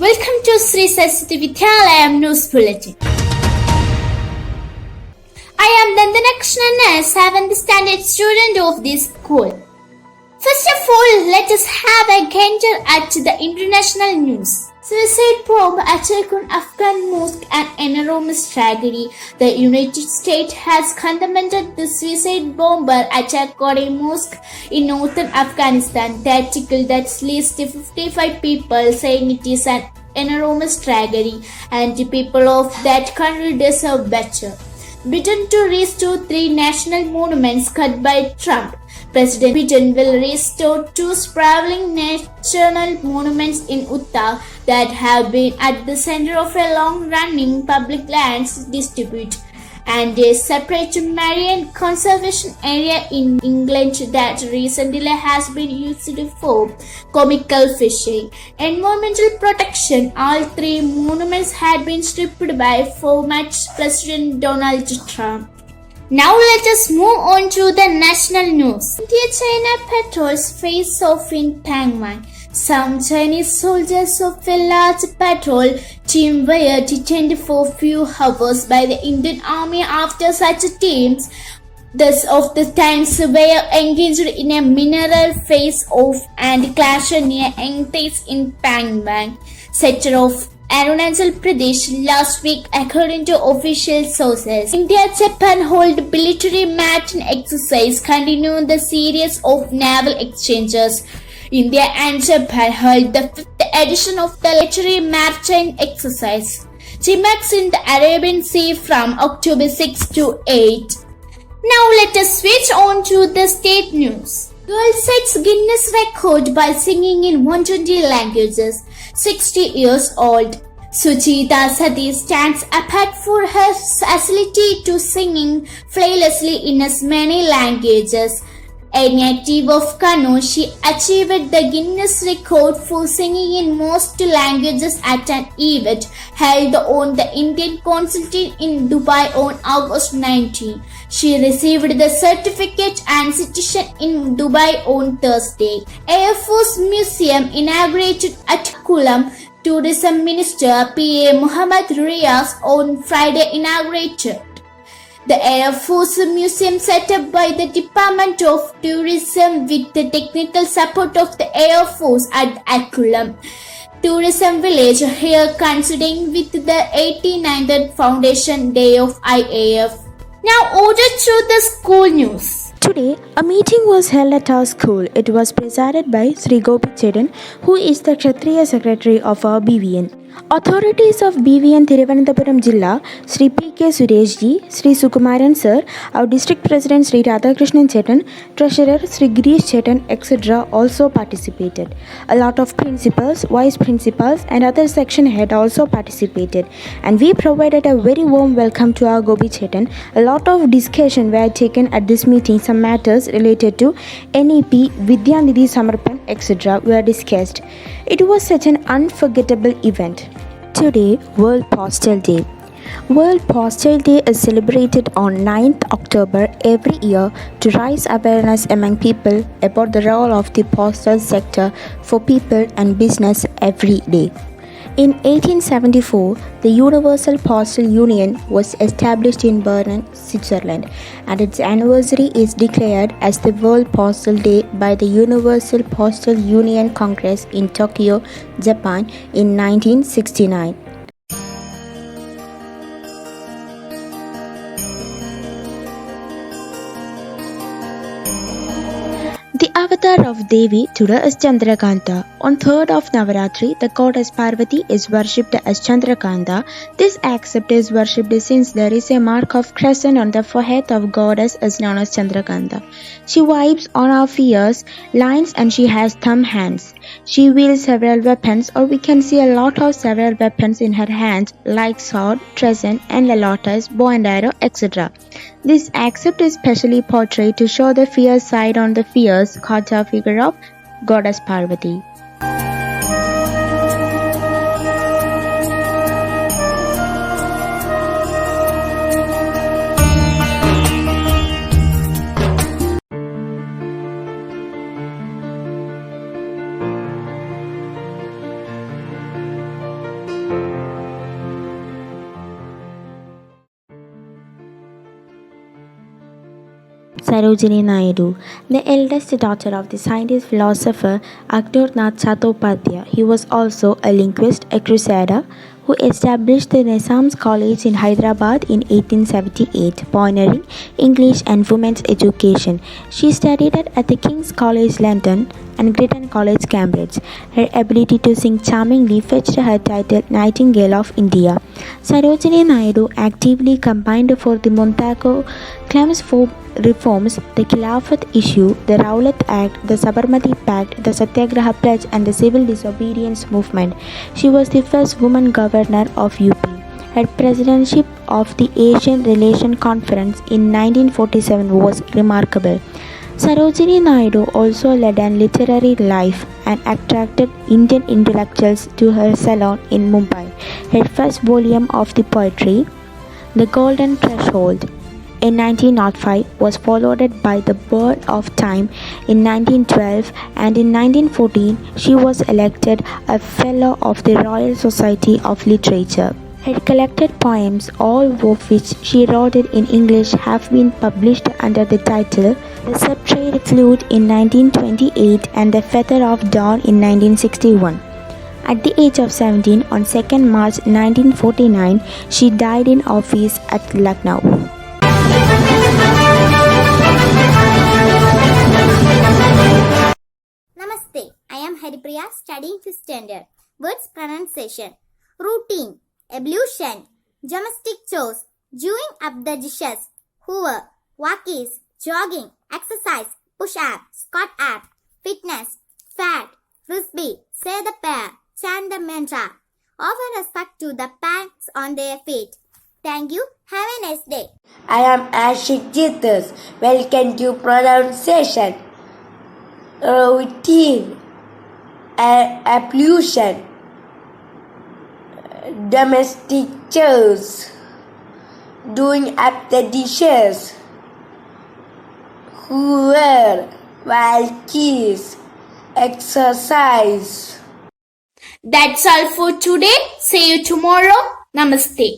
Welcome to Sree Saraswathy Vidyalayam News Bulletin. I am Dandana Krishnan, 7th standard student of this school. First of all, let us have a gander at the international news. Suicide bomb attack on Afghan mosque, an enormous tragedy. The United States has condemned the suicide bomber attack on a mosque in northern Afghanistan that killed at least 55 people, saying it is an enormous tragedy and the people of that country deserve better. Biden to restore 3 national monuments cut by Trump. President Biden will restore 2 sprawling national monuments in Utah that have been at the center of a long-running public lands dispute and a separate marine conservation area in England that recently has been used for commercial fishing. Environmental protection. All 3 monuments had been stripped by former President Donald Trump. Now let us move on to the national news. India-China patrols face off in Taiwan. Some Chinese soldiers of a large patrol team were detained for few hours by the Indian Army after such teams of the times were engaged in a mineral face-off and clash near Engtais in Pangwang sector of Arunachal Pradesh last week, according to official sources. India-Japan hold military maritime exercise, continuing the series of naval exchanges. India and Japan held the 5th edition of the military maritime exercise, JMAX, in the Arabian Sea from October 6 to 8. Now let us switch on to the state news. Girl sets Guinness record by singing in 120 languages. 60 years old Suchita Sati stands apart for her facility to singing flawlessly in as many languages. A native of Kano, she achieved the Guinness record for singing in most languages at an event held on the Indian Consulate in Dubai on August 19. She received the certificate and citizen in Dubai on Thursday. Air Force Museum inaugurated at Kulam. Tourism Minister P.A. Muhammad Riaz on Friday inaugurated the Air Force Museum set up by the Department of Tourism with the technical support of the Air Force at Akulam Tourism Village here, coinciding with the 89th Foundation Day of IAF. Now order to the school news. Today, a meeting was held at our school. It was presided by Sri Chetan, who is the Kshatriya Secretary of our BVN. Authorities of BVN Thiruvananthapuram Jilla, Sri P.K. Sureshji, Sri Sukumaran Sir, our District President Sri Radhakrishnan Chetan, Treasurer Sri Girish Chetan, etc. also participated. A lot of principals, vice principals and other section head also participated, and we provided a very warm welcome to our Gopi Chetan. A lot of discussion were taken at this meeting. Some matters related to NEP, Vidyanidhi Samarpan, etc. were discussed. It was such an unforgettable event. Today, World Postal Day. World Postal Day is celebrated on 9th October every year to raise awareness among people about the role of the postal sector for people and business every day. In 1874, the Universal Postal Union was established in Bern, Switzerland, and its anniversary is declared as the World Postal Day by the Universal Postal Union Congress in Tokyo, Japan in 1969. The avatar of Devi today is Chandrakanta. On 3rd of Navaratri, the goddess Parvati is worshipped as Chandrakanta. This aspect is worshipped since there is a mark of crescent on the forehead of goddess as known as Chandrakanta. She wipes on her fierce lines and she has thumb hands. She wields several weapons, or we can see a lot of several weapons in her hands like sword, trident and lotus, bow and arrow, etc. This aspect is specially portrayed to show the fierce side on the fierce Kata figure of goddess Parvati. Sarojini Naidu, the eldest daughter of the scientist philosopher Nath Chattopadhyay. He was also a linguist, a crusader, who established the Nizam's College in Hyderabad in 1878, pioneering English and women's education. She studied at the King's College London and Girton College, Cambridge. Her ability to sing charmingly fetched her title Nightingale of India. Sarojini Naidu actively campaigned for the Montagu claims for reforms, the Khilafat issue, the Rowlatt Act, the Sabarmati Pact, the Satyagraha Pledge, and the civil disobedience movement. She was the first woman governor of UP. Her presidency of the Asian Relation Conference in 1947 was remarkable. Sarojini Naidu also led a literary life and attracted Indian intellectuals to her salon in Mumbai. Her first volume of the poetry, The Golden Threshold, in 1905 was followed by The Bird of Time in 1912, and in 1914 she was elected a Fellow of the Royal Society of Literature. Her collected poems, all of which she wrote in English, have been published under the title The Subtrade Flute in 1928 and The Feather of Dawn in 1961. At the age of 17, on 2nd March 1949, she died in office at Lucknow. Namaste, I am Haripriya studying 5th standard. Words pronunciation. Routine, ablution, domestic chores, doing up the dishes, hoover, walkies, jogging, exercise, push-up, squat-up, fitness, fat, frisbee, say the prayer, chant the mantra. Offer respect to the parents on their feet. Thank you. Have a nice day. I am Ashik Jitus. Welcome to pronunciation. Routine, ablution, domestic chores, doing up the dishes, hoover, walkies, exercise. That's all for today. See you tomorrow. Namaste.